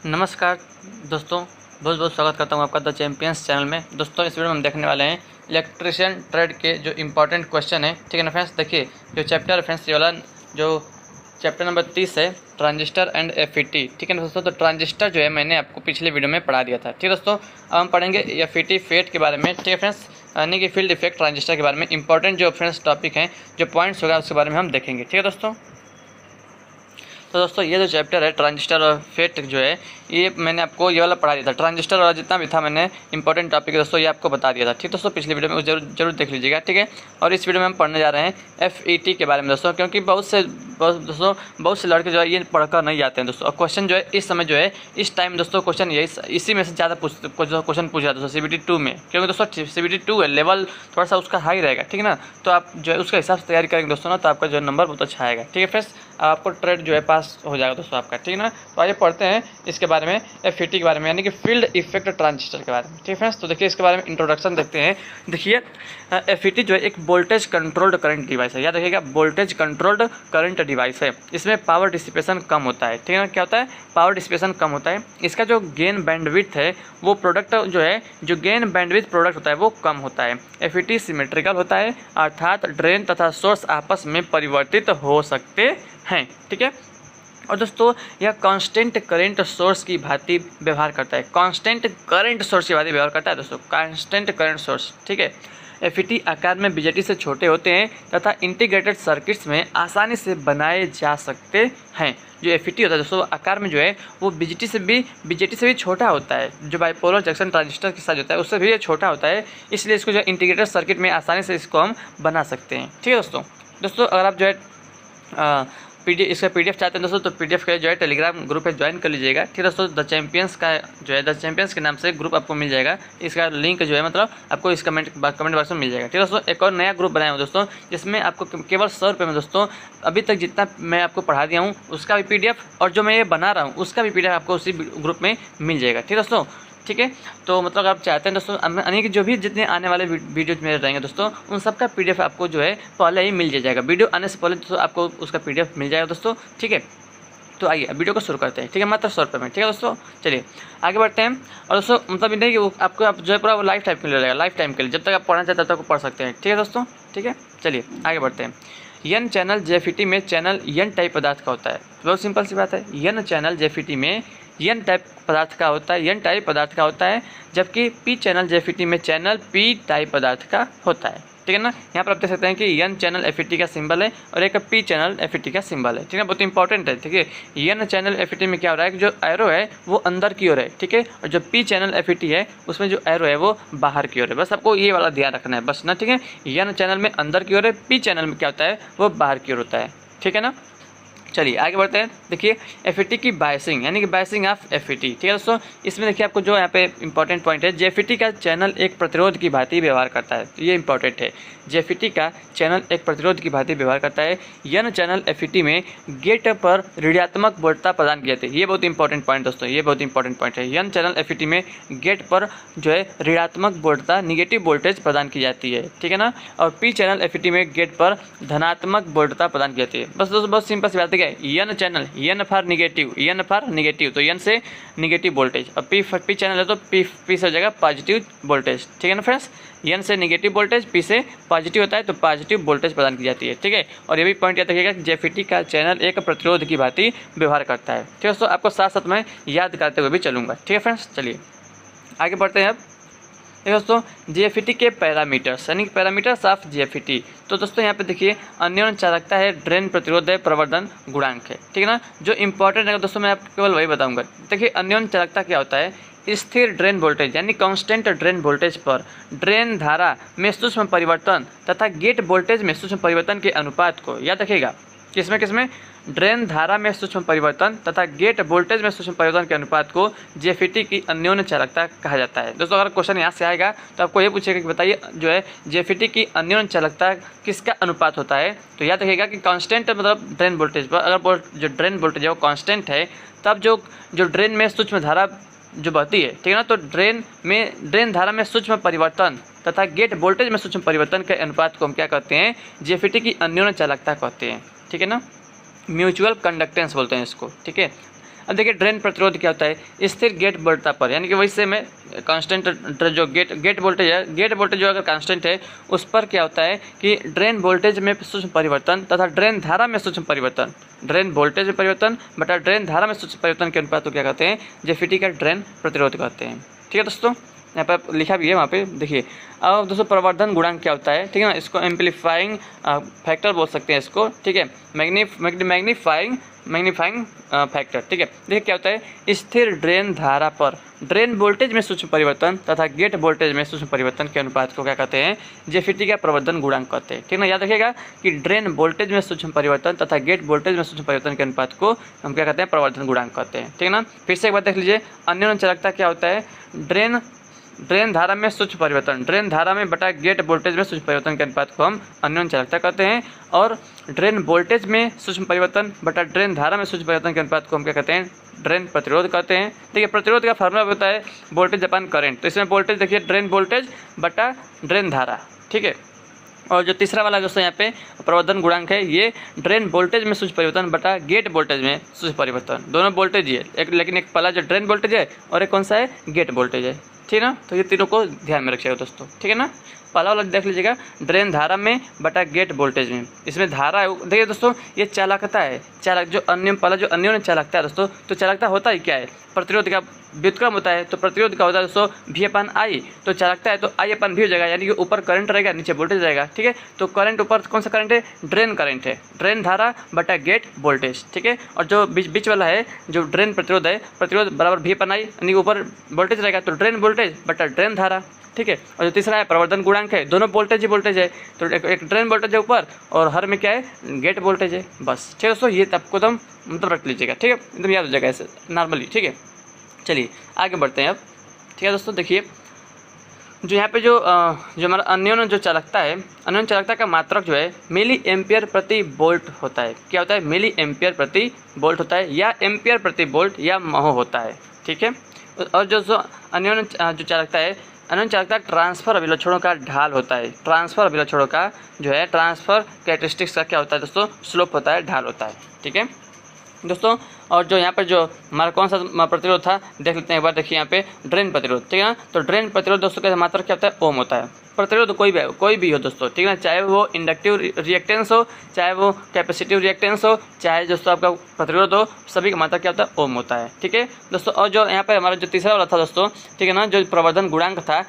नमस्कार दोस्तों, बहुत बहुत स्वागत करता हूं आपका द चैंपियंस चैनल में। दोस्तों इस वीडियो में हम देखने वाले हैं इलेक्ट्रिशियन ट्रेड के जो इंपॉर्टेंट क्वेश्चन है। ठीक है ना फ्रेंड्स, देखिए जो चैप्टर फ्रेंड्स ये वाला जो चैप्टर नंबर 30 है ट्रांजिस्टर एंड एफईटी। ठीक है ना दोस्तों, तो ट्रांजिस्टर जो है मैंने आपको पिछले वीडियो में पढ़ा दिया था। ठीक है दोस्तों, अब हम पढ़ेंगे एफईटी फेट के बारे में। ठीक है फ्रेंड्स, यानी कि फील्ड इफेक्ट ट्रांजिस्टर के बारे में इंपॉर्टेंट जो फ्रेंड्स टॉपिक हैं, जो पॉइंट्स होगा उसके बारे में हम देखेंगे। ठीक है दोस्तों, तो दोस्तों ये जो चैप्टर है ट्रांजिस्टर और फेट जो है ये मैंने आपको ये वाला पढ़ा दिया था। ट्रांजिस्टर वाला जितना भी था मैंने इंपॉर्टेंट टॉपिक है दोस्तों ये आपको बता दिया था। ठीक दोस्तों, पिछले वीडियो में जरूर देख लीजिएगा। ठीक है, और इस वीडियो में हम पढ़ने जा रहे हैं एफईटी के बारे में दोस्तों, क्योंकि बहुत से लड़के जो है ये पढ़कर नहीं जाते हैं दोस्तों। और क्वेश्चन जो है इस समय जो है इस टाइम दोस्तों क्वेश्चन यही इसी में से ज़्यादा क्वेश्चन पूछ रहा है दोस्तों CBT 2 में, क्योंकि दोस्तों CBT 2 है, लेवल थोड़ा सा उसका हाई रहेगा। ठीक है ना, तो आप जो है उसका हिसाब से तैयारी करेंगे दोस्तों ना, तो आपका जो नंबर बहुत अच्छा आएगा। ठीक है फ्रेंड्स, आपको ट्रेड जो है पास हो जाएगा दोस्तों आपका। ठीक है ना, तो आइए पढ़ते हैं इसके बारे में, एफईटी के बारे में, यानी कि फील्ड इफेक्ट ट्रांजिस्टर के बारे में। ठीक है फ्रेंड्स, तो देखिए इसके बारे में इंट्रोडक्शन देखते हैं। देखिए एफईटी जो है एक वोल्टेज कंट्रोल्ड करंट डिवाइस है। याद रखिएगा, वोल्टेज कंट्रोल्ड करंट डिवाइस है। इसमें पावर डिसिपेशन कम होता है। ठीक है ना, क्या होता है? पावर डिसिपेशन कम होता है। इसका जो गेन बैंडविड्थ है वो प्रोडक्ट जो है जो गेन बैंडविड्थ प्रोडक्ट होता है वो कम होता है। एफईटी सिमेट्रिकल होता है, अर्थात ड्रेन तथा सोर्स आपस में परिवर्तित हो सकते हैं। ठीक है, और दोस्तों यह कांस्टेंट करंट सोर्स की भांति व्यवहार करता है। कांस्टेंट करंट सोर्स की भांति व्यवहार करता है दोस्तों, कांस्टेंट करंट सोर्स। ठीक है, एफईटी आकार में बीजेटी से छोटे होते हैं तथा इंटीग्रेटेड सर्किट्स में आसानी से बनाए जा सकते हैं। जो एफईटी होता है दोस्तों आकार में जो है वो बीजेटी से भी छोटा होता है। जो बाइपोलर जंक्शन ट्रांजिस्टर के साथ होता है उससे भी ये छोटा होता है, इसलिए इसको जो इंटीग्रेटेड सर्किट में आसानी से इसको हम बना सकते हैं। ठीक है दोस्तों, अगर आप जो है इसका पीडीएफ चाहते हैं दोस्तों, तो पीडीएफ का जो है टेलीग्राम ग्रुप है ज्वाइन कर लीजिएगा। ठीक है दोस्तों, द चैंपियंस का जो है द चैंपियंस के नाम से ग्रुप आपको मिल जाएगा। इसका लिंक जो है मतलब आपको इस कमेंट बॉक्स में मिल जाएगा। ठीक है दोस्तों, एक और नया ग्रुप बनाया हूँ दोस्तों, जिसमें आपको केवल 100 रुपये में दोस्तों अभी तक जितना मैं आपको पढ़ा दिया हूँ उसका भी पीडीएफ और जो मैं ये बना रहा हूँ उसका भी पीडीएफ आपको उसी ग्रुप में मिल जाएगा। ठीक है दोस्तों, ठीक है, तो मतलब आप चाहते हैं दोस्तों यानी कि जो भी जितने आने वाले वीडियोज मेरे रहेंगे दोस्तों उन सब का पीडीएफ आपको जो है पहले ही मिल जाएगा। वीडियो आने से पहले दोस्तों आपको उसका पीडीएफ मिल जाएगा दोस्तों। ठीक है, तो आइए वीडियो को शुरू करते हैं। ठीक है, मात्र 100 रुपये में। ठीक है दोस्तों, चलिए आगे बढ़ते हैं। और दोस्तों मतलब नहीं कि वो आपको आप जो है पूरा लाइफ टाइम के लिए रहेगा, लाइफ टाइम के लिए, जब तक आप पढ़ना चाहते हैं तब तक पढ़ सकते हैं। ठीक है दोस्तों, ठीक है, चलिए आगे बढ़ते हैं। एन चैनल जेफईटी में चैनल एन टाइप पदार्थ का होता है। बहुत सिंपल सी बात है, एन चैनल जेफईटी में एन टाइप पदार्थ का होता है, एन टाइप पदार्थ का होता है, जबकि पी चैनल जेफईटी में चैनल पी टाइप पदार्थ का होता है। ठीक है ना, यहाँ पर आप देख सकते हैं कि एन चैनल एफईटी का सिंबल है और एक पी चैनल एफईटी का सिंबल है। ठीक है, बहुत इंपॉर्टेंट है। ठीक है, एन चैनल एफईटी में क्या हो रहा है कि जो एरो है वो अंदर की ओर है। ठीक है, और जो पी चैनल एफईटी है उसमें जो एरो है वो बाहर की ओर है। बस आपको ये वाला ध्यान रखना है बस ना। ठीक है, एन चैनल में अंदर की ओर है, पी चैनल में क्या होता है वो बाहर की ओर होता है। ठीक है ना, चलिए आगे बढ़ते हैं। देखिए एफईटी की बायसिंग यानी कि बायसिंग ऑफ एफईटी। ठीक है दोस्तों, इसमें देखिए आपको जो यहाँ पे इंपॉर्टेंट पॉइंट है, जेफईटी का चैनल एक प्रतिरोध की भांति व्यवहार करता है। तो ये इंपॉर्टेंट है, जेफईटी का चैनल एक प्रतिरोध की भांति व्यवहार करता है। एन चैनल एफईटी में गेट पर ऋणात्मक वोल्टता प्रदान की जाती है। ये बहुत इंपॉर्टेंट पॉइंट दोस्तों, ये बहुत इंपॉर्टेंट पॉइंट है। एन चैनल एफईटी में गेट पर जो है ऋणात्मक वोल्टता निगेटिव वोल्टेज प्रदान की जाती है। ठीक है ना, और पी चैनल एफईटी में गेट पर धनात्मक वोल्टता प्रदान की जाती है। बस दोस्तों बहुत सिंपल सी बात है, N channel N for negative, तो एन से निगेटिव वोल्टेज, और पी चैनल है तो पी से हो जाएगा पॉजिटिव वोल्टेज। ठीक है ना फ्रेंड्स, एन से निगेटिव वोल्टेज, पी से पॉजिटिव होता है तो पॉजिटिव वोल्टेज प्रदान की जाती है। ठीक है, और ये भी पॉइंट याद रखिएगा कि जेफईटी का चैनल एक प्रतिरोध की भांति व्यवहार करता है। ठीक है दोस्तों, आपको साथ साथ में याद करते हुए भी चलूंगा। ठीक है फ्रेंड्स, चलिए आगे बढ़ते हैं। अब दोस्तों जेफईटी के पैरामीटर्स यानी कि पैरामीटर्स ऑफ जेफईटी। तो दोस्तों यहाँ पे देखिए अन्योन्य चालकता है, ड्रेन प्रतिरोध है, प्रवर्धन गुणांक है। ठीक है ना, जो इंपॉर्टेंट है दोस्तों मैं आपको केवल वही बताऊंगा। देखिए अन्योन्य चालकता क्या होता है, स्थिर ड्रेन वोल्टेज यानी कांस्टेंट ड्रेन वोल्टेज पर ड्रेन धारा में सूक्ष्म परिवर्तन तथा गेट वोल्टेज में सूक्ष्म परिवर्तन के अनुपात को, याद रखिएगा किसमें ड्रेन धारा में सूक्ष्म परिवर्तन तथा गेट वोल्टेज में सूक्ष्म परिवर्तन के अनुपात को जेफईटी की अन्योन्य चालकता कहा जाता है। दोस्तों अगर क्वेश्चन यहाँ से आएगा तो आपको ये पूछेगा कि बताइए जो है जेफईटी की अन्योन्य चालकता किसका अनुपात होता है, तो याद रखिएगा कि कांस्टेंट मतलब ड्रेन वोल्टेज पर अगर जो ड्रेन वोल्टेज है वो कांस्टेंट है तब जो ड्रेन में सूक्ष्म धारा जो बहती है। ठीक है ना, तो ड्रेन धारा में सूक्ष्म परिवर्तन तथा गेट वोल्टेज में सूक्ष्म परिवर्तन के अनुपात को हम क्या कहते हैं, जेफईटी की अन्योन्य चालकता कहते हैं। ठीक है ना, म्यूचुअल कंडक्टेंस बोलते हैं इसको। ठीक है, अब देखिए ड्रेन प्रतिरोध क्या होता है, स्थिर गेट वोल्टता पर, यानी कि वैसे में कांस्टेंट जो गेट वोल्टेज है, गेट वोल्टेज जो अगर कांस्टेंट है उस पर क्या होता है कि ड्रेन वोल्टेज में सूक्ष्म परिवर्तन तथा ड्रेन धारा में सूक्ष्म परिवर्तन, ड्रेन वोल्टेज में परिवर्तन बटा ड्रेन धारा में सूक्ष्म परिवर्तन के अनुपात को क्या कहते हैं, जेफीटी का ड्रेन प्रतिरोध कहते हैं। ठीक है दोस्तों, यहाँ पर लिखा भी है वहाँ पे देखिए। अब दोस्तों प्रवर्धन गुणांक क्या होता है, ठीक है ना, इसको एम्पलीफाइंग फैक्टर बोल सकते हैं इसको, ठीक है, मैग्नीफाइंग फैक्टर। ठीक है, देखिए क्या होता है, स्थिर ड्रेन धारा पर ड्रेन वोल्टेज में सूक्ष्म परिवर्तन तथा गेट वोल्टेज में सूक्ष्म परिवर्तन के अनुपात को क्या कहते हैं, जेफीटी का प्रवर्धन गुणांक कहते हैं। ठीक है ना, याद रखिएगा कि ड्रेन वोल्टेज में सूक्ष्म परिवर्तन तथा गेट वोल्टेज में सूक्ष्म परिवर्तन के अनुपात को हम क्या कहते हैं, प्रवर्धन गुणांक कहते हैं। ठीक है ना, फिर से एक बार देख लीजिए, अन्योन्य चालकता क्या होता है, ड्रेन धारा में सूक्ष्म परिवर्तन, ड्रेन धारा में बटा गेट वोल्टेज में सूक्ष्म परिवर्तन के अनुपात को हम अन्योन्य चालकता कहते हैं, और ड्रेन वोल्टेज में सूक्ष्म परिवर्तन बटा ड्रेन धारा में सूक्ष्म परिवर्तन के अनुपात को हम क्या कहते हैं, ड्रेन प्रतिरोध कहते हैं। देखिए प्रतिरोध का फार्मूला होता है वोल्टेज अपन करंट, तो इसमें वोल्टेज देखिए ड्रेन वोल्टेज बटा ड्रेन धारा। ठीक है, और जो तीसरा वाला दोस्तों यहाँ पे प्रवर्धन गुणांक है, ये ध्रेन वोल्टेज में सूक्ष्म परिवर्तन बटा गेट वोल्टेज में सूक्ष्म परिवर्तन, दोनों वोल्टेज ही है एक, लेकिन एक पहला जो ड्रेन वोल्टेज है और एक कौन सा है, गेट वोल्टेज है। ठीक है ना, तो ये तीनों को ध्यान में रखिएगा दोस्तों। ठीक है ना, पहला वाला देख लीजिएगा, ड्रेन धारा में बटा गेट वोल्टेज में, इसमें धारा है, देखिए दोस्तों ये चालकता है, चालक जो अन्य पहला जो अन्योन्य चालकता है दोस्तों, तो चालकता होता ही क्या है, प्रतिरोध का व्युत्क्रम होता है, तो प्रतिरोध का होता है दोस्तों V अपन I, तो चालकता है तो I अपन V हो जाएगा, यानी कि ऊपर करंट रहेगा नीचे वोल्टेज रहेगा। ठीक है, तो करंट ऊपर कौन सा करंट है, ड्रेन करंट है, ड्रेन धारा बटा गेट वोल्टेज। ठीक है, और जो बीच वाला है जो ड्रेन प्रतिरोध है, प्रतिरोध बराबर V अपन I, यानी कि ऊपर वोल्टेज रहेगा तो ड्रेन वोल्टेज बटा ड्रेन धारा। ठीक है, और जो तीसरा है प्रवर्धन गुणांक है, दोनों वोल्टेज ही वोल्टेज है, तो एक ड्रेन वोल्टेज है ऊपर और हर में क्या है, गेट वोल्टेज है। बस ठीक है दोस्तों, ये आपको एकदम मतलब रख लीजिएगा। ठीक है, एकदम याद हो जाएगा ऐसे नॉर्मली। ठीक है, चलिए आगे बढ़ते हैं अब। ठीक है दोस्तों, देखिए जो यहाँ पे जो हमारा अन्योन्य जो चालकता है, अन्योन्य चालकता का मात्रक जो है मिली एम्पियर प्रति वोल्ट होता है। क्या होता है, मिली एम्पियर प्रति वोल्ट होता है, या एम्पियर प्रति वोल्ट या महो होता है। ठीक है, और जो अन्योन्य जो चालकता है, अन्योन्य चालकता ट्रांसफर अभिलक्षणों का ढाल होता है। ट्रांसफर अभिलक्षणों का जो है, ट्रांसफर कैरेक्टरिस्टिक्स का क्या होता है दोस्तों, स्लोप होता है, ढाल होता है। ठीक है दोस्तों, और जो यहाँ पर जो हमारा कौन सा प्रतिरोध था देख लेते हैं एक बार। देखिए यहाँ पे ड्रेन प्रतिरोध, ठीक है ना, तो ड्रेन प्रतिरोध दोस्तों का मात्रक क्या होता है, ओम होता है। प्रतिरोध कोई भी हो दोस्तों, ठीक है ना, चाहे वो इंडक्टिव रिएक्टेंस हो, चाहे वो कैपेसिटिव रिएक्टेंस हो, चाहे दोस्तों आपका प्रतिरोध हो, सभी का मात्रक क्या होता है, ओम होता है। ठीक है दोस्तों, और जो यहाँ पे हमारा जो तीसरा वाला था दोस्तों, ठीक है ना, जो प्रवर्धन गुणांक था,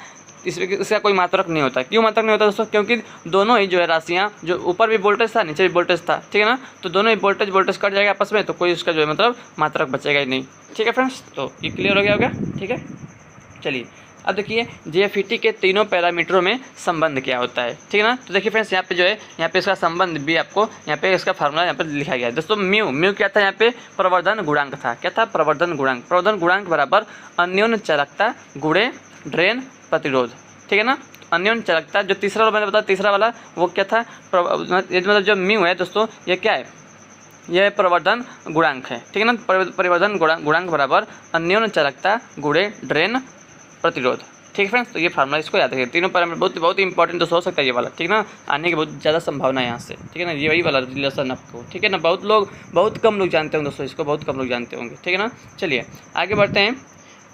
इसका कोई मात्रक नहीं होता। क्यों मात्रक नहीं होता दोस्तों, क्योंकि दोनों ही जो है राशियाँ, जो ऊपर भी वोल्टेज था नीचे भी वोल्टेज था, ठीक है ना, तो दोनों ही वोल्टेज कट जाएगा आपस में, तो कोई उसका जो है मतलब मात्रक बचेगा ही नहीं। ठीक है फ्रेंड्स, तो ये क्लियर हो गया होगा। ठीक है, चलिए अब देखिए जेएफईटी के तीनों पैरामीटरों में संबंध क्या होता है। ठीक है ना, तो देखिए फ्रेंड्स यहाँ पे जो है, यहाँ पे इसका संबंध भी आपको यहाँ पे इसका फार्मूला यहाँ पे लिखा गया है दोस्तों। म्यू क्या था, यहाँ पे प्रवर्धन गुणांक था। क्या था, प्रवर्धन गुणांक। प्रवर्धन गुणांक बराबर अन्योन्य चालकता गुणे ड्रेन प्रतिरोध। ठीक है ना, अन्योन्य चालकता, जो तीसरा वाला मैंने बताया, तीसरा वाला वो क्या था, मतलब जो म्यू है दोस्तों, ये क्या है, यह प्रवर्धन गुणांक है। ठीक है ना, परिवर्धन गुणांक बराबर अन्योन्य चालकता गुणे ड्रेन प्रतिरोध। ठीक है फ्रेंड्स, तो ये फार्मूला इसको याद रखिए। तीनों पैरामीटर बहुत ही इंपॉर्टेंट दोस्तों हो सकता है ये वाला। ठीक है ना, आने की बहुत ज़्यादा संभावना है यहाँ से। ठीक है ना, ये वही वाला रिलेशन आपको, ठीक है ना, बहुत कम लोग जानते होंगे दोस्तों, इसको बहुत कम लोग जानते होंगे। ठीक है ना, चलिए आगे बढ़ते हैं।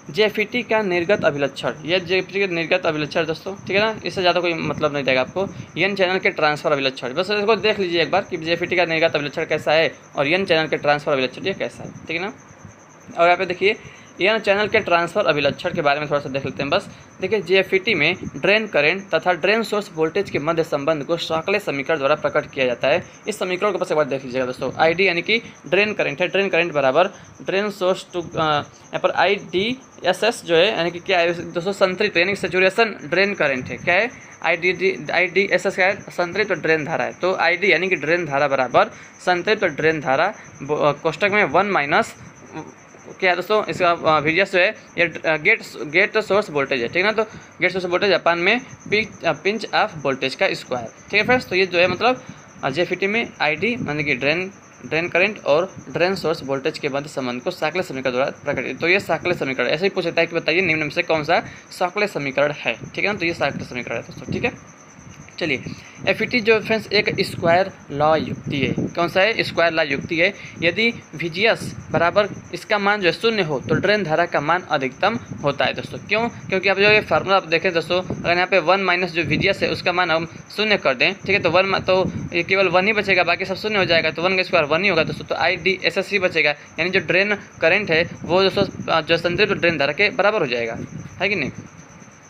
जेएफईटी का निर्गत अभिलक्षण, यह जेएफईटी का निर्गत अभिलक्षण दोस्तों, ठीक है ना, इससे ज़्यादा कोई मतलब नहीं देगा आपको। एन चैनल के ट्रांसफर अभिलक्षण, बस इसको देख लीजिए एक बार कि जेएफईटी का निर्गत अभिलक्षण कैसा है और एन चैनल के ट्रांसफर अभिलक्षण ये कैसा है। ठीक है ना, और यहाँ पे देखिए एन चैनल के ट्रांसफर अभिलक्षण के बारे में थोड़ा सा देख लेते हैं बस। देखिए जेएफईटी में ड्रेन करंट तथा ड्रेन सोर्स वोल्टेज के मध्य संबंध को शॉकले समीकरण द्वारा प्रकट किया जाता है। इस समीकरण को बस एक बार देख लीजिएगा दोस्तों। आईडी यानी कि ड्रेन करंट है, ड्रेन करंट बराबर ड्रेन सोर्स टू, यहाँ पर IDSS जो है, यानी कि क्या है दोस्तों, संतृप्त यानी कि सेचुरेशन ड्रेन करंट है। क्या है, IDSS क्या है, संतृप्त ड्रेन धारा है। तो ID यानी कि ड्रेन धारा बराबर संतृप्त ड्रेन धारा कोष्टक में 1 माइनस क्या है दोस्तों, इसका VGS जो है ये गेट सोर्स वोल्टेज है। ठीक है ना, तो गेट सोर्स वोल्टेज अपान में पिंच ऑफ वोल्टेज का स्क्वायर। ठीक है फ्रेंड्स, तो ये जो है मतलब जेएफईटी में ID यानी कि ड्रेन करंट और ड्रेन सोर्स वोल्टेज के मध्य संबंध को शाकले समीकरण द्वारा प्रकट। तो ये शाकले समीकरण ऐसे ही पूछ सकता है कि बताइए निम्न में से कौन सा शाकले समीकरण है। ठीक है ना, तो ये शाकले समीकरण है दोस्तों। ठीक है, चलिए, एफईटी जो फ्रेंड्स एक स्क्वायर लॉ युक्ति है। कौन सा है? स्क्वायर लॉ युक्ति है। यदि VGS बराबर इसका मान जो है 0 हो तो ड्रेन धारा का मान अधिकतम होता है दोस्तों। क्यों? क्योंकि आप जो ये फार्मूला आप देखें दोस्तों, अगर यहाँ पे 1 माइनस जो VGS है उसका मान हम 0 कर दें, ठीक है, तो 1 तो ये केवल 1 ही बचेगा, बाकी सब 0 हो जाएगा, तो 1 का स्क्वायर 1 ही होगा दोस्तों। तो IDSS बचेगा, यानी जो ड्रेन करंट है वो दोस्तों जो संतृप्त ड्रेन धारा के बराबर हो जाएगा, है कि नहीं।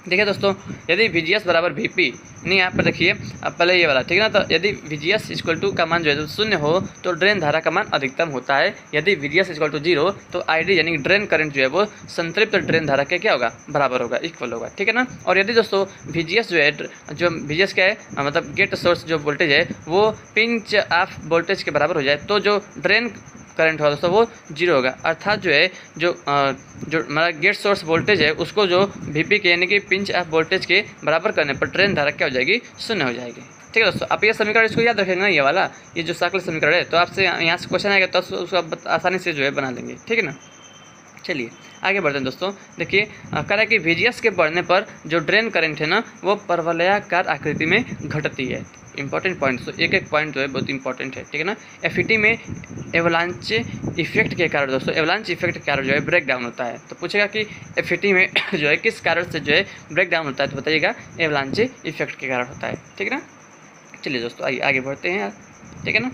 देखिए दोस्तों, यदि VGS बराबर VP, नहीं यहाँ पर देखिए अब पहले ये वाला, ठीक है ना, तो यदि VGS इक्वल टू का मान जो है 0 हो तो ड्रेन धारा का मान अधिकतम होता है। यदि VGS इक्वल टू 0 तो ID यानी ड्रेन करंट जो है वो संतृप्त ड्रेन धारा के क्या होगा? बराबर होगा, इक्वल होगा, ठीक है ना। और यदि दोस्तों VGS जो है, जो VGS क्या है मतलब गेट सोर्स जो वोल्टेज है वो पिंच ऑफ वोल्टेज के बराबर हो जाए तो जो ड्रेन करंट होगा दोस्तों वो 0 होगा। अर्थात जो है जो हमारा गेट सोर्स वोल्टेज है उसको जो VP के यानी कि पिंच ऑफ वोल्टेज के बराबर करने पर ड्रेन धारा क्या हो जाएगी? 0 हो जाएगी, ठीक है दोस्तों। आप ये समीकरण इसको याद रखेंगे ना, ये वाला, ये जो सर्कल समीकरण है, तो आपसे यहाँ से क्वेश्चन आएगा तो उसको आप आसानी से जो है बना लेंगे, ठीक है ना। चलिए आगे बढ़ते हैं दोस्तों। देखिए कह रहा है कि VGS के बढ़ने पर जो ड्रेन करंट है ना वो परवलयाकार आकृति में घटती है। इंपॉर्टेंट पॉइंट, तो एक एक पॉइंट जो है बहुत इंपॉर्टेंट है, ठीक है ना। एफईटी में एवलांच इफेक्ट के कारण दोस्तों, एवलांच इफेक्ट के कारण जो है ब्रेक डाउन होता है। तो पूछेगा कि एफईटी में जो है किस कारण से जो है ब्रेक डाउन होता है, तो बताइएगा एवलांच इफेक्ट के कारण होता है, ठीक है ना। चलिए दोस्तों आइए आगे बढ़ते हैं यार, ठीक है ना।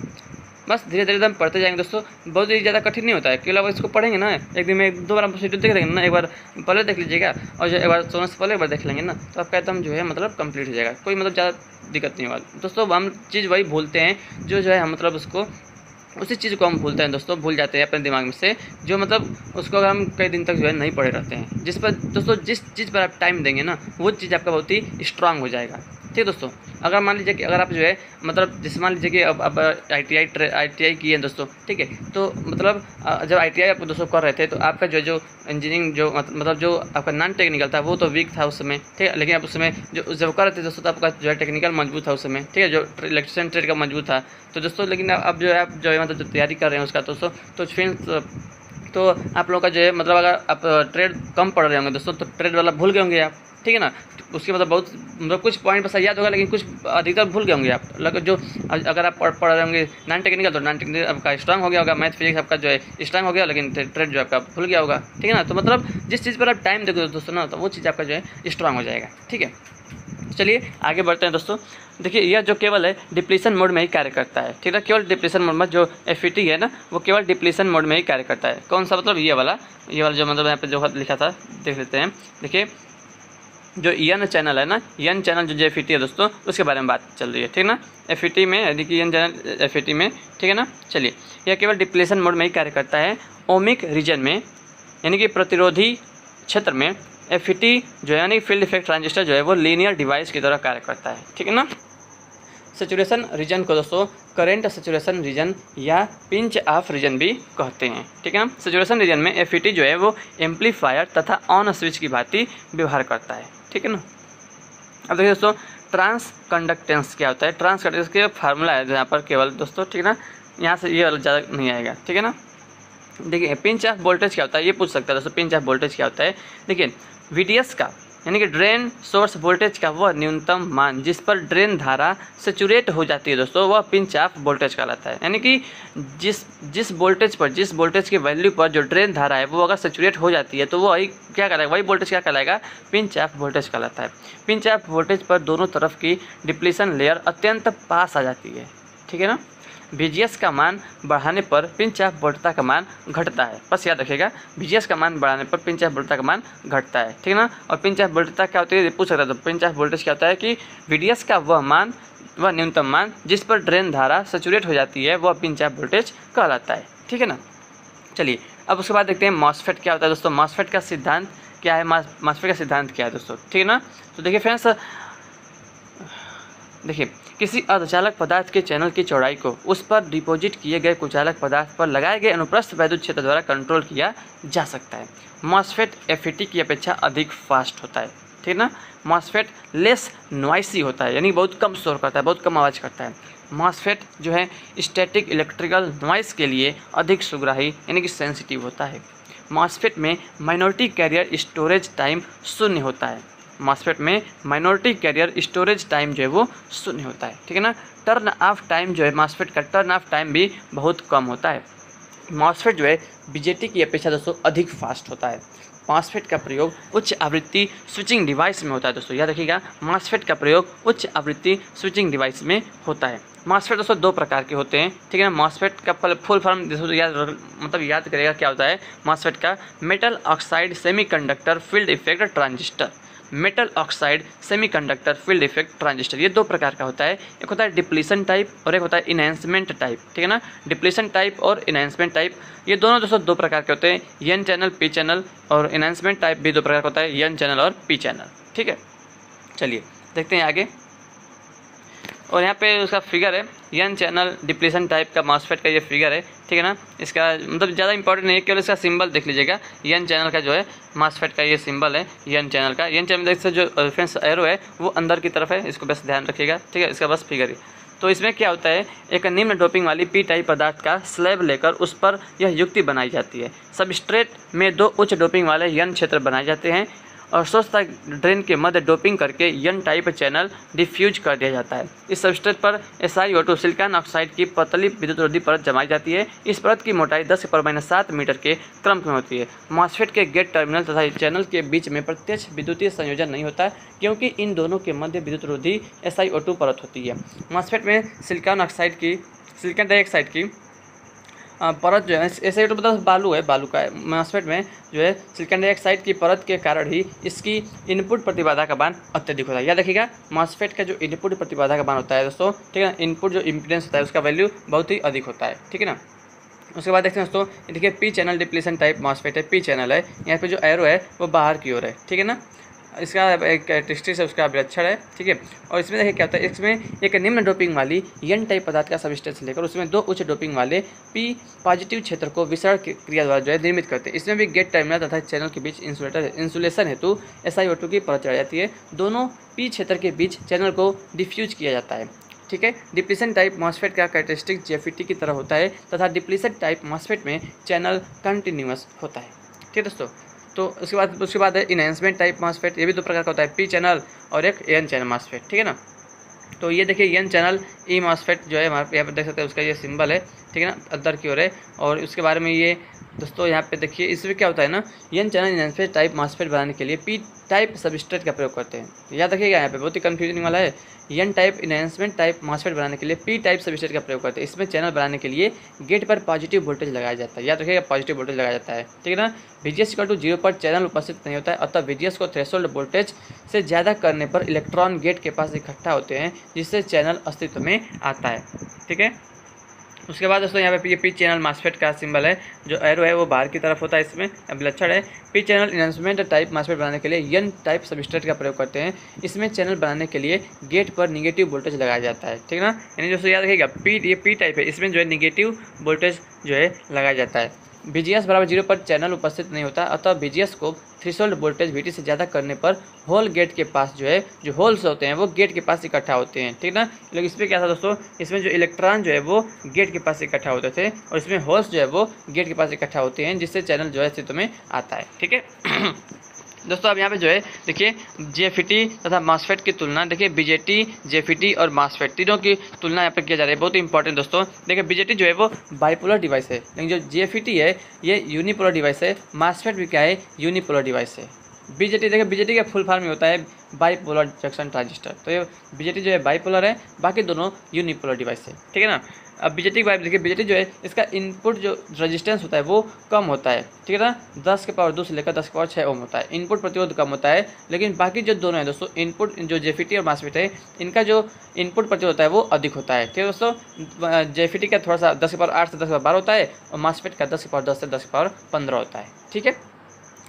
बस धीरे धीरे हम पढ़ते जाएंगे दोस्तों, बहुत ही ज़्यादा कठिन नहीं होता है। केवल इसको पढ़ेंगे ना, एक दिन में 2 बार आप देख लेंगे ना, एक बार पहले देख लीजिएगा और जो एक बार सोने से पहले एक बार देख लेंगे ना, तो आपका एकदम जो है मतलब कंप्लीट हो जाएगा, कोई मतलब ज़्यादा दिक्कत नहीं होगा दोस्तों। हम चीज़ वही भूलते हैं जो है हम मतलब उसको उसी चीज़ को हम भूलते हैं दोस्तों, भूल जाते हैं अपने दिमाग में से, जो मतलब उसको अगर हम कई दिन तक जो है नहीं पढ़े रहते हैं। जिस पर दोस्तों जिस चीज़ पर आप टाइम देंगे ना वो चीज़ आपका बहुत ही स्ट्रांग हो जाएगा, ठीक है दोस्तों। अगर मान लीजिए कि अगर आप जो है मतलब जैसे मान लीजिए कि अब ITI किए हैं दोस्तों, ठीक है, तो मतलब जब ITI आप दोस्तों कर रहे थे तो आपका जो इंजीनियरिंग जो मतलब जो आपका नॉन टेक्निकल था वो तो वीक था उस समय, ठीक है, लेकिन आप उस समय जो जब कर रहे थे दोस्तों तो आपका जो है टेक्निकल मजबूत था उस समय, ठीक है, जो इलेक्ट्रिशियन ट्रेड का मजबूत था। तो दोस्तों लेकिन अब जो है आप जो है मतलब जो तैयारी कर रहे हैं उसका दोस्तों, तो फिर तो आप लोगों का जो है मतलब अगर आप ट्रेड कम पढ़ रहे होंगे दोस्तों तो ट्रेड वाला भूल गए होंगे आप, ठीक है ना। उसके मतलब बहुत मतलब कुछ पॉइंट बस याद होगा लेकिन कुछ अधिकतर भूल गए होंगे आप। लगभग जो अगर आप पढ़ रहे होंगे नॉन टेक्निकल तो नॉन टेक्निकल आपका स्ट्रांग हो गया होगा, मैथ फिजिक्स आपका जो है स्ट्रांग हो गया, लेकिन ट्रेड जो आपका भूल गया होगा, ठीक है ना। तो मतलब जिस चीज़ पर आप टाइम देखो दोस्तों ना तो वो चीज़ आपका जो है स्ट्रांग हो जाएगा, ठीक है। चलिए आगे बढ़ते हैं दोस्तों। देखिए यह जो केवल है डिप्लीशन मोड में ही कार्य करता है, ठीक है, केवल डिप्लीशन मोड में जो एफईटी है ना वो केवल डिप्लीशन मोड में ही कार्य करता है। कौन सा? मतलब ये वाला जो मतलब यहाँ पे जो लिखा था देख लेते हैं। देखिए जो एन चैनल है ना, एन चैनल जो एफईटी है दोस्तों उसके बारे में बात चल रही है, ठीक है ना। एफईटी में देखिए एन चैनल एफईटी में, ठीक है ना। चलिए यह केवल डिप्लीशन मोड में ही कार्य करता है। ओमिक रीजन में यानी कि प्रतिरोधी क्षेत्र में एफईटी जो है यानी फील्ड इफेक्ट ट्रांजिस्टर जो है वो लीनियर डिवाइस की तरह कार्य करता है, ठीक है ना। सेचुरेशन रीजन को दोस्तों करंट सेचुरेशन रीजन या पिंच ऑफ रीजन भी कहते हैं, ठीक है ना। सेचुरेशन रीजन में एफईटी जो है वो एम्पलीफायर तथा ऑन स्विच की भांति व्यवहार करता है, ठीक है ना। अब देखिए दोस्तों ट्रांस कंडक्टेंस क्या होता है। ट्रांस कंडक्टेंस के फार्मूला है यहाँ पर केवल दोस्तों, ठीक है ना, यहाँ से ये ज़्यादा नहीं आएगा, ठीक है ना। देखिए पिंच ऑफ वोल्टेज क्या होता है ये पूछ सकता है दोस्तों, पिंच ऑफ वोल्टेज क्या होता है। देखिए VDS का यानी कि ड्रेन सोर्स वोल्टेज का वह न्यूनतम मान जिस पर ड्रेन धारा सेचुरेट हो जाती है दोस्तों वह पिंच ऑफ वोल्टेज कहलाता है। यानी कि जिस वोल्टेज के वैल्यू पर जो ड्रेन धारा है वो अगर सेचुरेट हो जाती है तो वही क्या कहलाएगा, वही वोल्टेज क्या कहलाएगा, पिंच ऑफ वोल्टेज कहलाता है। पिंच ऑफ वोल्टेज पर दोनों तरफ की डिप्लीशन लेयर अत्यंत पास आ जाती है, ठीक है ना। VGS का मान बढ़ाने पर पिंच ऑफ वोल्टता का मान घटता है। बस याद रखिएगा VGS का मान बढ़ाने पर पिंच ऑफ वोल्टता का मान घटता है, ठीक है ना। और पिंच ऑफ वोल्टता क्या होती है पूछ सकता है, तो पिंच ऑफ वोल्टेज क्या होता है कि VDS का वह न्यूनतम मान जिस पर ड्रेन धारा सेचुरेट हो जाती है वह पिंच ऑफ वोल्टेज कहलाता है, ठीक है ना। चलिए अब उसके बाद देखते हैं मॉसफेट क्या होता है दोस्तों। मॉसफेट का सिद्धांत क्या है, मॉसफेट का सिद्धांत क्या है दोस्तों, ठीक है ना। तो देखिए फ्रेंड्स, देखिए किसी अर्धचालक पदार्थ के चैनल की चौड़ाई को उस पर डिपॉजिट किए गए कुचालक पदार्थ पर लगाए गए अनुप्रस्थ वैद्युत क्षेत्र द्वारा कंट्रोल किया जा सकता है। मॉसफेट एफईटी की अपेक्षा अधिक फास्ट होता है, ठीक है ना। मॉसफेट लेस नॉइसी होता है यानी बहुत कम शोर करता है, बहुत कम आवाज़ करता है। मॉसफेट जो है स्टैटिक इलेक्ट्रिकल नॉइस के लिए अधिक सुग्राही यानी कि सेंसिटिव होता है। मॉसफेट में माइनॉरिटी कैरियर स्टोरेज टाइम 0 होता है। मॉसफेट में माइनॉरिटी कैरियर स्टोरेज टाइम जो है वो 0 होता है, ठीक है ना। टर्न ऑफ टाइम जो है मॉसफेट का टर्न ऑफ टाइम भी बहुत कम होता है। मॉसफेट जो है बीजेटी की अपेक्षा दोस्तों अधिक फास्ट होता है। मॉसफेट का प्रयोग उच्च आवृत्ति स्विचिंग डिवाइस में होता है दोस्तों, याद रखिएगा मॉसफेट का प्रयोग उच्च आवृत्ति स्विचिंग डिवाइस में होता है। मॉसफेट दोस्तों 2 प्रकार के होते हैं, ठीक है ना। मॉसफेट का फुल फॉर्म दोस्तों याद करेगा क्या होता है। मॉसफेट का metal oxide semiconductor field effect transistor, metal oxide semiconductor field effect transistor, ये 2 प्रकार का होता है। एक होता है डिप्लीशन टाइप और एक होता है इनहेंसमेंट टाइप, ठीक है ना। डिप्लीशन टाइप और इनहेंसमेंट टाइप ये दोनों दोस्तों 2 प्रकार के होते हैं, एन चैनल पी चैनल, और इनहेंसमेंट टाइप भी 2 प्रकार का होता है, एन चैनल और पी चैनल, ठीक है। चलिए देखते हैं आगे। और यहाँ पे उसका फिगर है एन चैनल डिप्लीशन टाइप का मॉसफेट का ये फिगर है, ठीक है ना। इसका मतलब ज़्यादा इंपॉर्टेंट नहीं है, केवल इसका सिंबल देख लीजिएगा। एन चैनल का जो है मॉसफेट का ये सिंबल है एन चैनल का। एन चैनल से जो रेफरेंस एरो है वो अंदर की तरफ है, इसको बस ध्यान रखिएगा, ठीक है। इसका बस फिगर है। तो इसमें क्या होता है, एक निम्न डोपिंग वाली पी टाइप पदार्थ का स्लैब लेकर उस पर यह युक्ति बनाई जाती है। सबस्ट्रेट में 2 उच्च डोपिंग वाले एन क्षेत्र बनाए जाते हैं और स्वच्छता ड्रेन के मध्य डोपिंग करके एन टाइप चैनल डिफ्यूज कर दिया जाता है। इस सबस्ट्रेट पर SiO2 सिलिकॉन ऑक्साइड की पतली विद्युतरोधी परत जमाई जाती है। इस परत की मोटाई 10⁻⁷ मीटर के क्रम में होती है। मॉसफेट के गेट टर्मिनल तथा चैनल के बीच में प्रत्यक्ष विद्युतीय संयोजन नहीं होता है, क्योंकि इन दोनों के मध्य विद्युतरोधी SiO2 परत होती है। मॉसफेट में सिलिकॉन डाइऑक्साइड की परत जो है SiO2 मतलब बालू है, बालू का है। मॉसफेट में जो है सिलिकॉन डाइऑक्साइड की परत के कारण ही इसकी इनपुट प्रतिबाधा का मान अत्यधिक होता है। याद रखिएगा मॉसफेट का जो इनपुट प्रतिबाधा का मान होता है दोस्तों, ठीक है ना, इनपुट जो इम्पीडेंस होता है उसका वैल्यू बहुत ही अधिक होता है, ठीक है ना। उसके बाद देखते हैं दोस्तों, देखिए P channel depletion type MOSFET है, पी चैनल है। यहाँ पे जो एरो है वो बाहर की ओर है, ठीक है ना। इसका एक कैरेक्टरिस्टिक्स है उसका लक्षण है, ठीक है। और इसमें देखिए क्या होता है, इसमें एक निम्न डोपिंग वाली एन टाइप पदार्थ का सबस्टेंस लेकर उसमें 2 उच्च डोपिंग वाले पी पॉजिटिव क्षेत्र को विसरण क्रिया द्वारा जो है निर्मित करते हैं। इसमें भी गेट टर्मिनल तथा चैनल के बीच इंसुलेशन हेतु SiO2 की परत चढ़ाई जाती है। दोनों पी क्षेत्र के बीच चैनल को डिफ्यूज किया जाता है, ठीक है। डिप्लीशन टाइप मॉसफेट का कैरेक्टरिस्टिक JFET की तरह होता है तथा डिप्लीशन टाइप मॉसफेट में चैनल कंटिन्यूअस होता है, ठीक है दोस्तों। तो उसके बाद है इनहेंसमेंट टाइप मॉसफेट, ये भी 2 प्रकार का होता है, पी चैनल और एक एन चैनल मॉसफेट, ठीक है ना। तो ये देखिए एन चैनल ई मॉसफेट जो है हमारे यहाँ पे देख सकते हैं, उसका ये सिंबल है, ठीक है ना, अंदर की ओर है। और उसके बारे में ये दोस्तों यहाँ पे देखिए, इसमें क्या होता है ना, N channel enhancement type MOSFET बनाने के लिए पी टाइप सबस्ट्रेट का प्रयोग करते हैं। तो याद रखिएगा यहाँ पे बहुत ही कंफ्यूजिंग वाला है। N type enhancement type MOSFET बनाने के लिए पी टाइप सबस्ट्रेट का प्रयोग करते हैं। इसमें चैनल बनाने के लिए गेट पर पॉजिटिव वोल्टेज लगाया जाता है। याद रखिएगा पॉजिटिव वोल्टेज लगाया जाता है, ठीक है ना। VGS = 0 पर चैनल उपस्थित नहीं होता है, अतः VGS को थ्रेशोल्ड वोल्टेज से ज़्यादा करने पर इलेक्ट्रॉन गेट के पास इकट्ठा होते हैं, जिससे चैनल अस्तित्व में आता है, ठीक है। उसके बाद दोस्तों यहाँ पे ये पी चैनल मॉसफेट का सिंबल है, जो एरो है वो बाहर की तरफ होता है। इसमें अब लक्षण है, P channel enhancement type MOSFET बनाने के लिए एन टाइप सबस्ट्रेट का प्रयोग करते हैं। इसमें चैनल बनाने के लिए गेट पर निगेटिव वोल्टेज लगाया जाता है, ठीक है ना। यानी दोस्तों याद रखिएगा ये पी टाइप है, इसमें जो है निगेटिव वोल्टेज जो है लगाया जाता है। VGS = 0 पर चैनल उपस्थित नहीं होता, अतः VGS को थ्रेशोल्ड वोल्टेज VT से ज़्यादा करने पर होल गेट के पास जो है, जो होल्स होते हैं वो गेट के पास इकट्ठा होते हैं, ठीक ना। लेकिन इसमें क्या था दोस्तों, इसमें जो इलेक्ट्रॉन जो है वो गेट के पास इकट्ठा होते थे और इसमें होल्स जो है वो गेट के पास इकट्ठा होते हैं, जिससे चैनल जो है अस्तित्व में आता है, ठीक है। दोस्तों अब यहाँ पे जो है देखिए JFET तथा मॉसफेट की तुलना, देखिए BJT, JFET और मॉसफेट तीनों की तुलना यहाँ पे किया जा रहा है, बहुत ही इंपॉर्टेंट दोस्तों। देखिए BJT जो है वो बाइपोलर डिवाइस है, लेकिन जो JFET है ये यूनिपोलर डिवाइस है। मॉसफेट भी क्या है, यूनिपोलर डिवाइस है। BJT देखिए BJT का फुल फॉर्म में होता है बाइपोलर जंक्शन ट्रांजिस्टर। तो ये BJT जो है बाइपोलर है, बाकी दोनों यूनिपोलर डिवाइस है, ठीक है ना। अब BJT की देखिए, BJT जो है इसका इनपुट जो रेजिस्टेंस होता है वो कम होता है, ठीक है ना, 10⁻² से लेकर 10⁻6 ओम होता है। इनपुट प्रतिरोध कम होता है, लेकिन बाकी जो दोनों है दोस्तों, इनपुट जो JFET और मॉसफेट है, इनका जो इनपुट प्रतिरोध होता है वो अधिक होता है, ठीक है दोस्तों। JFET का थोड़ा सा 10⁻8 से 10⁻12 होता है और मॉसफेट का 10⁻10 से 10⁻15 होता है, ठीक है।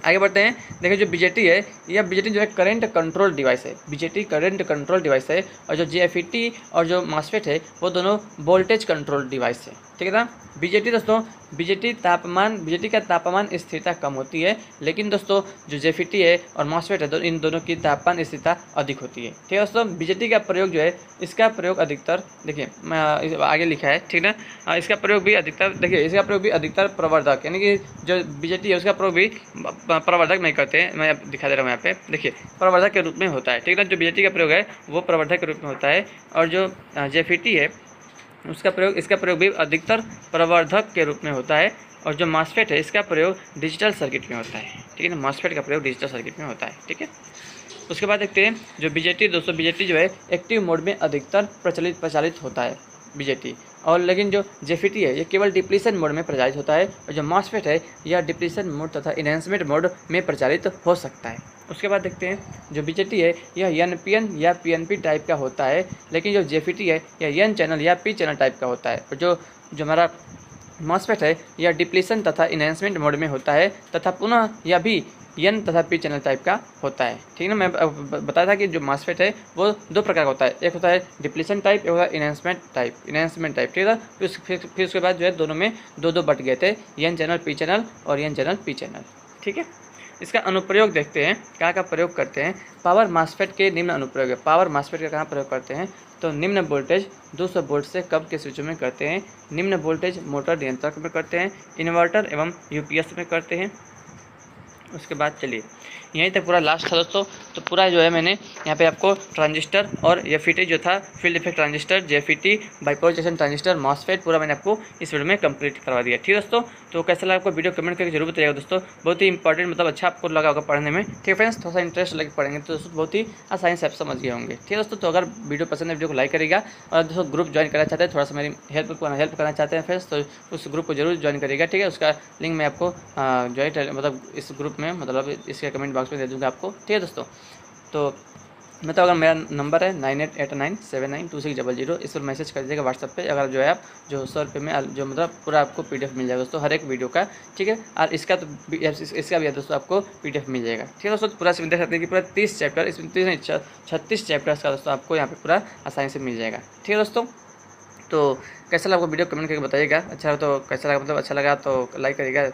आगे बढ़ते हैं। देखिए जो BJT है, यह BJT जो है करंट कंट्रोल डिवाइस है। BJT करंट कंट्रोल डिवाइस है और जो JFET और जो मॉसफेट है वो दोनों वोल्टेज कंट्रोल डिवाइस है, ठीक ठीक है ना। बीजेटी दोस्तों, बीजेटी का तापमान स्थिरता कम होती है, लेकिन दोस्तों जो जेफीटी है और मॉसफेट है इन दोनों की तापमान स्थिरता अधिक होती है। ठीक है दोस्तों, बीजेटी का प्रयोग जो है इसका प्रयोग अधिकतर देखिए आगे लिखा है, ठीक है ना। इसका प्रयोग भी अधिकतर देखिए, इसका प्रयोग भी अधिकतर प्रवर्धक यानी कि जो बीजेटी है उसका प्रयोग भी प्रवर्धक में करते हैं। मैं दिखा दे रहा हूँ यहाँ पे, देखिए प्रवर्धक के रूप में होता है, ठीक है ना। जो बीजेटी का प्रयोग है वो प्रवर्धक के रूप में होता है, और जो जेफीटी है इसका प्रयोग भी अधिकतर प्रवर्धक के रूप में होता है, और जो मॉसफेट है इसका प्रयोग डिजिटल सर्किट में होता है, ठीक है ना। मॉसफेट का प्रयोग डिजिटल सर्किट में होता है, ठीक है। उसके बाद देखते हैं जो बीजेटी दोस्तों, बीजेटी जो है एक्टिव मोड में अधिकतर प्रचलित होता है बीजेटी, और लेकिन जो जेफीटी है ये केवल डिप्लीशन मोड में प्रचालित होता है, और जो मॉसफेट है यह डिप्लीशन मोड तथा इनहेंसमेंट मोड में प्रचालित हो सकता है। उसके बाद देखते हैं जो बीजेटी है यह एनपीएन या पीएनपी टाइप का होता है, लेकिन जो जेफीटी है यह एन चैनल या पी चैनल टाइप का होता है, और जो हमारा मॉसफेट है यह डिप्लीशन तथा इनहेंसमेंट मोड में होता है, तथा पुनः यह भी एन तथा पी चैनल टाइप का होता है, ठीक है ना। मैं बताया था कि जो मॉसफेट है वो दो प्रकार का होता है, एक होता है डिप्लीशन टाइप, एक होता है इनहेंसमेंट टाइप, ठीक है। फिर उसके बाद जो है दोनों में दो बट गए थे, एन चैनल पी चैनल और एन चैनल पी चैनल, ठीक है। इसका अनुप्रयोग देखते हैं, क्या प्रयोग करते हैं। पावर मॉसफेट के निम्न अनुप्रयोग है। पावर मॉसफेट का कहाँ प्रयोग करते हैं, तो निम्न वोल्टेज 200 वोल्ट से कम के स्विचों में करते हैं, निम्न वोल्टेज मोटर नियंत्रक में करते हैं, इन्वर्टर एवं यूपीएस में करते हैं। उसके बाद चलिए यहीं तक पूरा लास्ट था दोस्तों। तो पूरा जो है मैंने यहाँ पे आपको ट्रांजिस्टर और एफईटी जो था field effect transistor, JFET, bipolar junction transistor, MOSFET पूरा मैंने आपको इस वीडियो में कंप्लीट करवा दिया, ठीक है दोस्तों। तो कैसा लगा आपको वीडियो कमेंट करके जरूर बताइएगा दोस्तों। बहुत ही इंपॉर्टेंट मतलब अच्छा आपको लगा होगा पढ़ने में, ठीक है फ्रेंड्स। थोड़ा सा इंटरेस्ट लगे पढ़ेंगे तो दोस्तों बहुत ही आसानी से आप समझ गए होंगे, ठीक है दोस्तों। तो अगर वीडियो पसंद है वीडियो को लाइक करेगा, और दोस्तों ग्रुप ज्वाइन करना चाहते हैं, थोड़ा सा मेरी हेल्प करना चाहते हैं फ्रेंड्स, तो उस ग्रुप को जरूर ज्वाइन करिएगा, ठीक है। उसका लिंक मैं आपको ज्वाइन मतलब इस ग्रुप में मतलब इसके कमेंट बॉक्स में दे दूँगा आपको, ठीक है दोस्तों। तो मतलब अगर मेरा नंबर है 9889792600, इस पर मैसेज कर दीजिएगा व्हाट्सएप पे। अगर जो है आप जो 100 रुपये में जो मतलब पूरा आपको पीडीएफ मिल जाएगा दोस्तों हर एक वीडियो का, ठीक है। और इसका भी दोस्तों आपको पीडीएफ मिल जाएगा, ठीक है दोस्तों। पूरा देख सकते हैं कि पूरा 30 चैप्टर, इसमें 36 चैप्टर्स का दोस्तों आपको यहाँ पे पूरा आसानी से मिल जाएगा, ठीक है दोस्तों। तो कैसा लगा आपको वीडियो कमेंट करके बताइएगा। अच्छा तो कैसा लगा मतलब अच्छा लगा तो लाइक करिएगा,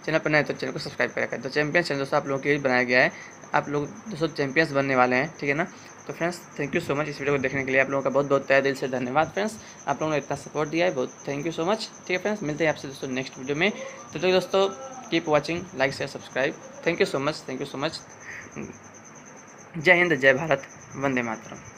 चैनल पर नए तो चैनल को सब्सक्राइब करिएगा। तो चैंपियंस चैनल दोस्तों आप लोगों के लिए बनाया गया है, आप लोग दोस्तों चैंपियंस बनने वाले हैं, ठीक है ना। तो friends thank you so much इस वीडियो को देखने के लिए। आप लोगों का बहुत बहुत तहे दिल से धन्यवाद फ्रेंड्स, आप लोगों ने इतना सपोर्ट दिया है, बहुत थैंक यू सो मच, ठीक है फ्रेंड्स। मिलते हैं आपसे दोस्तों नेक्स्ट वीडियो में। तो दोस्तों keep watching, like share subscribe, thank you so much. जय हिंद, जय भारत, वंदे मातरम।